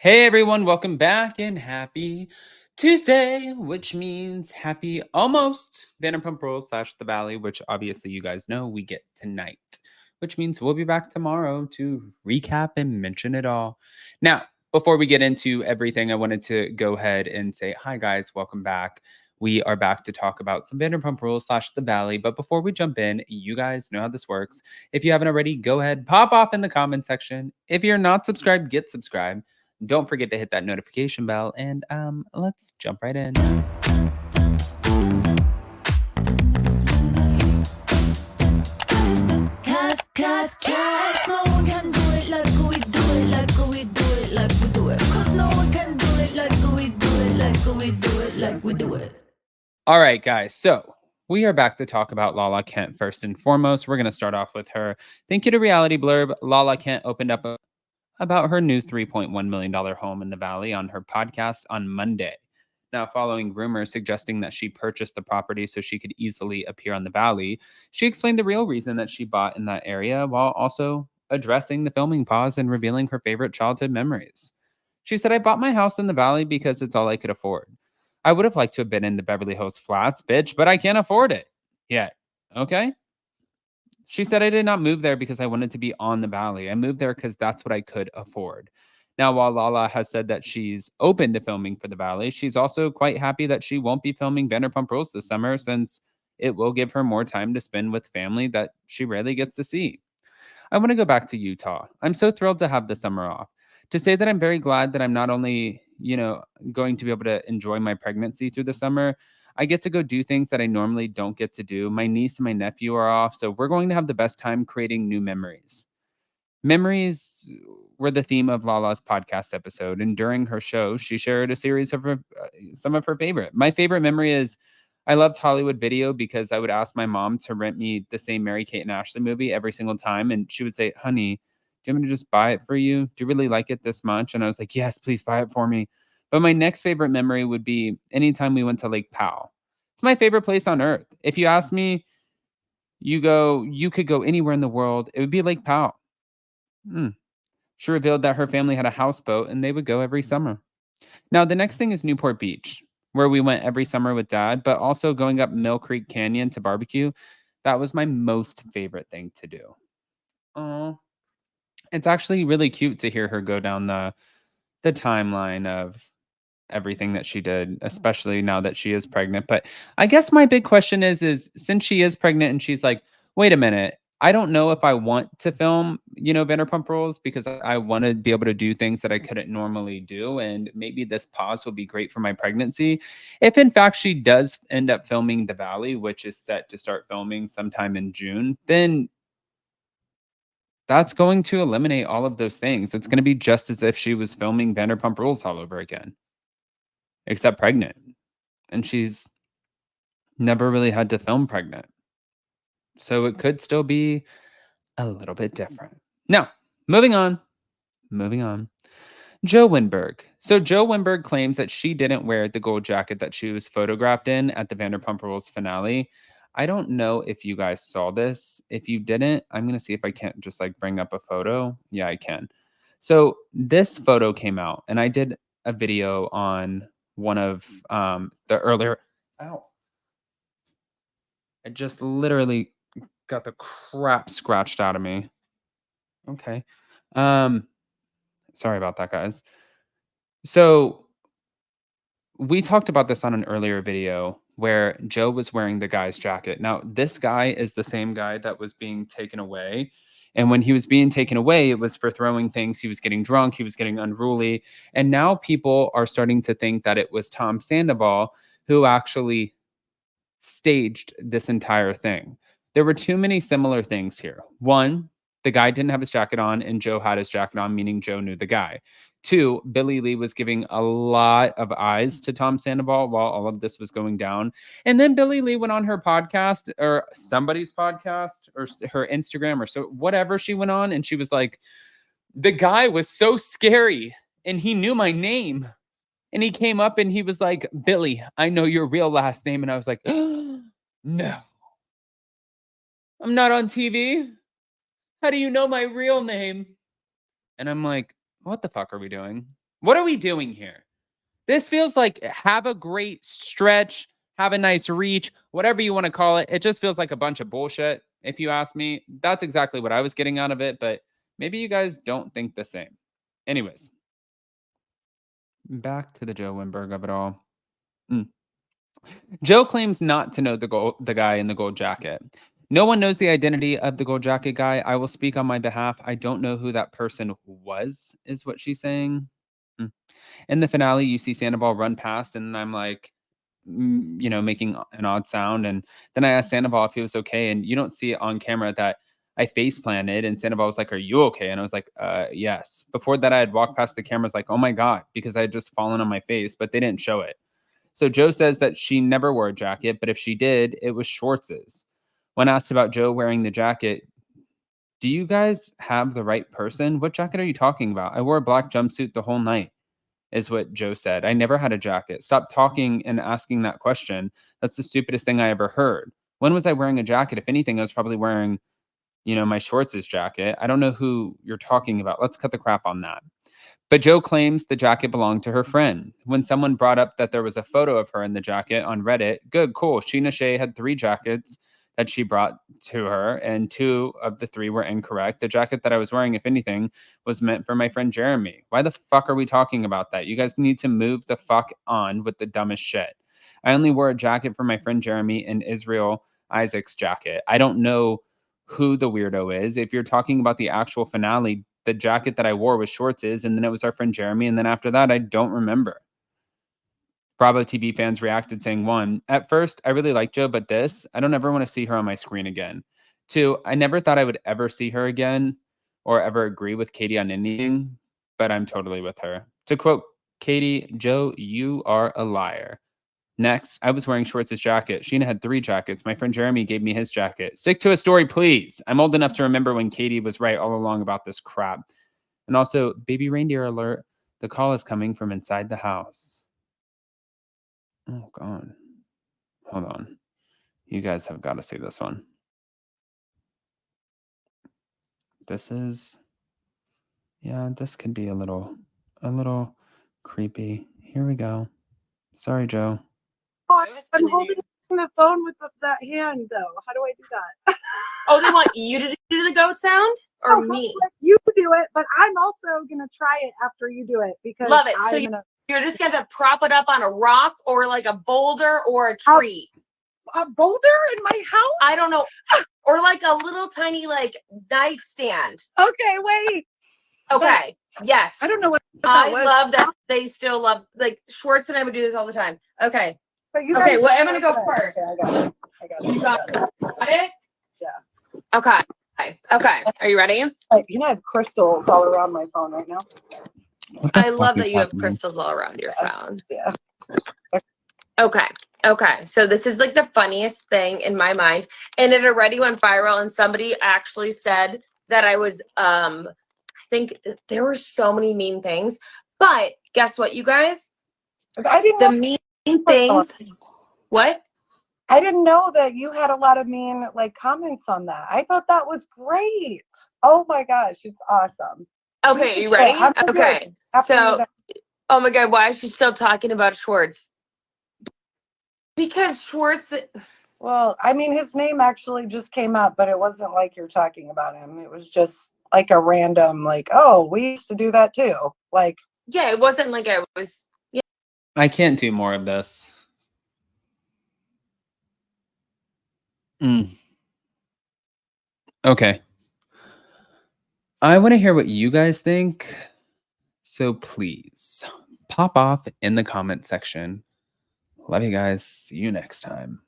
Hey everyone, welcome back and happy Tuesday, which means happy almost Vanderpump Rules / The Valley, which obviously you guys know we get tonight, which means we'll be back tomorrow to recap and mention it all. Now, before we get into everything, I wanted to go ahead and say, hi guys, welcome back. We are back to talk about some Vanderpump Rules / The Valley. But before we jump in, you guys know how this works. If you haven't already, go ahead, pop off in the comment section. If you're not subscribed, get subscribed. Don't forget to hit that notification bell and let's jump right in. Cause no one can do it like we do it, like we do it, like we do it. Cause no one can do it like we do it, like we do it, like we do it. All right, guys. So we are back to talk about Lala Kent first and foremost. We're going to start off with her. Thank you to Reality Blurb. Lala Kent opened up about her new $3.1 million home in the Valley on her podcast on Monday. Now, following rumors suggesting that she purchased the property so she could easily appear on the Valley, she explained the real reason that she bought in that area while also addressing the filming pause and revealing her favorite childhood memories. She said, I bought my house in the Valley because it's all I could afford. I would have liked to have been in the Beverly Hills Flats, bitch, but I can't afford it yet. Okay? She said, I did not move there because I wanted to be on the Valley. I moved there because that's what I could afford. Now, while Lala has said that she's open to filming for the Valley, she's also quite happy that she won't be filming Vanderpump Rules this summer since it will give her more time to spend with family that she rarely gets to see. I want to go back to Utah. I'm so thrilled to have the summer off. To say that I'm very glad that I'm not only, going to be able to enjoy my pregnancy through the summer, I get to go do things that I normally don't get to do. My niece and my nephew are off, so we're going to have the best time creating new memories. Memories were the theme of Lala's podcast episode, and during her show, she shared a series of some of her favorite. My favorite memory is I loved Hollywood Video because I would ask my mom to rent me the same Mary Kate and Ashley movie every single time, and she would say, "Honey, do you want me to just buy it for you? Do you really like it this much?" And I was like, "Yes, please buy it for me." But my next favorite memory would be anytime we went to Lake Powell. It's my favorite place on earth. If you ask me, you could go anywhere in the world, it would be Lake Powell. Hmm. She revealed that her family had a houseboat and they would go every summer. Now, the next thing is Newport Beach, where we went every summer with dad, but also going up Mill Creek Canyon to barbecue. That was my most favorite thing to do. Oh, it's actually really cute to hear her go down the timeline of everything that she did, especially now that she is pregnant. But I guess my big question is since she is pregnant and she's like, wait a minute, I don't know if I want to film, Vanderpump Rules because I want to be able to do things that I couldn't normally do. And maybe this pause will be great for my pregnancy. If in fact she does end up filming The Valley, which is set to start filming sometime in June, then that's going to eliminate all of those things. It's going to be just as if she was filming Vanderpump Rules all over again, except pregnant. And she's never really had to film pregnant. So it could still be a little bit different. Now, moving on. Moving on. Joe Winberg. So Joe Winberg claims that she didn't wear the gold jacket that she was photographed in at the Vanderpump Rules finale. I don't know if you guys saw this. If you didn't, I'm going to see if I can't just like bring up a photo. Yeah, I can. So this photo came out and I did a video on one of the earlier. Ow. I just literally got the crap scratched out of me. Okay. Um, Sorry about that, guys. So we talked about this on an earlier video where Joe was wearing the guy's jacket. Now, this guy is the same guy that was being taken away. And when he was being taken away, it was for throwing things. He was getting drunk, he was getting unruly. And now people are starting to think that it was Tom Sandoval who actually staged this entire thing. There were too many similar things here. One, the guy didn't have his jacket on and Joe had his jacket on, meaning Joe knew the guy. Two, Billy Lee was giving a lot of eyes to Tom Sandoval while all of this was going down. And then Billy Lee went on her podcast or somebody's podcast or her Instagram or so whatever she went on. And she was like, the guy was so scary and he knew my name. And he came up and he was like, Billy, I know your real last name. And I was like, no, I'm not on TV. How do you know my real name? And I'm like, what the fuck are we doing? What are we doing here? This feels like have a great stretch, have a nice reach, whatever you want to call it. It just feels like a bunch of bullshit, if you ask me. That's exactly what I was getting out of it, but maybe you guys don't think the same. Anyways, back to the Joe Wimberg of it all. Mm. Joe claims not to know the guy in the gold jacket. No one knows the identity of the gold jacket guy. I will speak on my behalf. I don't know who that person was, is what she's saying. Mm. In the finale, you see Sandoval run past, and I'm like, making an odd sound. And then I asked Sandoval if he was okay, and you don't see it on camera that I face planted. And Sandoval was like, "Are you okay?" And I was like, yes. Before that, I had walked past the cameras like, "Oh my God," because I had just fallen on my face, but they didn't show it. So Joe says that she never wore a jacket, but if she did, it was Schwartz's. When asked about Joe wearing the jacket, do you guys have the right person? What jacket are you talking about? I wore a black jumpsuit the whole night, is what Joe said. I never had a jacket. Stop talking and asking that question. That's the stupidest thing I ever heard. When was I wearing a jacket? If anything, I was probably wearing, my Schwartz's jacket. I don't know who you're talking about. Let's cut the crap on that. But Joe claims the jacket belonged to her friend. When someone brought up that there was a photo of her in the jacket on Reddit, good, cool. Sheena Shea had 3 jackets that she brought to her, and 2 of the 3 were incorrect. The jacket that I was wearing, if anything, was meant for my friend Jeremy. Why the fuck are we talking about that? You guys need to move the fuck on with the dumbest shit. I only wore a jacket for my friend Jeremy and Israel Isaac's jacket. I don't know who the weirdo is. If you're talking about the actual finale, the jacket that I wore was Schwartz's, and then it was our friend Jeremy, and then after that, I don't remember. Bravo TV fans reacted saying, 1, at first, I really like Joe, but I don't ever want to see her on my screen again. 2, I never thought I would ever see her again or ever agree with Katie on anything, but I'm totally with her. To quote Katie, Joe, you are a liar. Next, I was wearing Schwartz's jacket. Sheena had 3 jackets. My friend Jeremy gave me his jacket. Stick to a story, please. I'm old enough to remember when Katie was right all along about this crap. And also, baby reindeer alert. The call is coming from inside the house. Oh, God. Hold on. You guys have got to see this one. This could be a little creepy. Here we go. Sorry, Joe. Oh, I'm holding the phone with that hand, though. How do I do that? Oh, they want you to do the goat sound or me? You do it, but I'm also gonna try it after you do it because love it. So you're just gonna prop it up on a rock or like a boulder or a tree. A boulder in my house? I don't know, or like a little tiny like nightstand. Okay, wait. Okay. Yes. I don't know what I love that they still love, like Schwartz and I would do this all the time. Okay. Okay, well, I'm gonna go first. Okay, I got it. You got it? Yeah. Okay. Okay. Are you ready? You know, I have crystals all around my phone right now. I love that you have crystals all around your phone. Yeah. Okay. So this is like the funniest thing in my mind. And it already went viral. And somebody actually said that I was, I think there were so many mean things. But guess what, you guys? I didn't know mean things. What? I didn't know that you had a lot of mean comments on that. I thought that was great. Oh my gosh, it's awesome. Okay, you ready? Okay. So, oh my God, why is she still talking about Schwartz? Because Schwartz. Well, I mean, his name actually just came up, but it wasn't like you're talking about him. It was just like a random, oh, we used to do that too. Yeah, it wasn't like I was. Yeah. I can't do more of this. Okay. I want to hear what you guys think. So please pop off in the comment section. Love you guys. See you next time.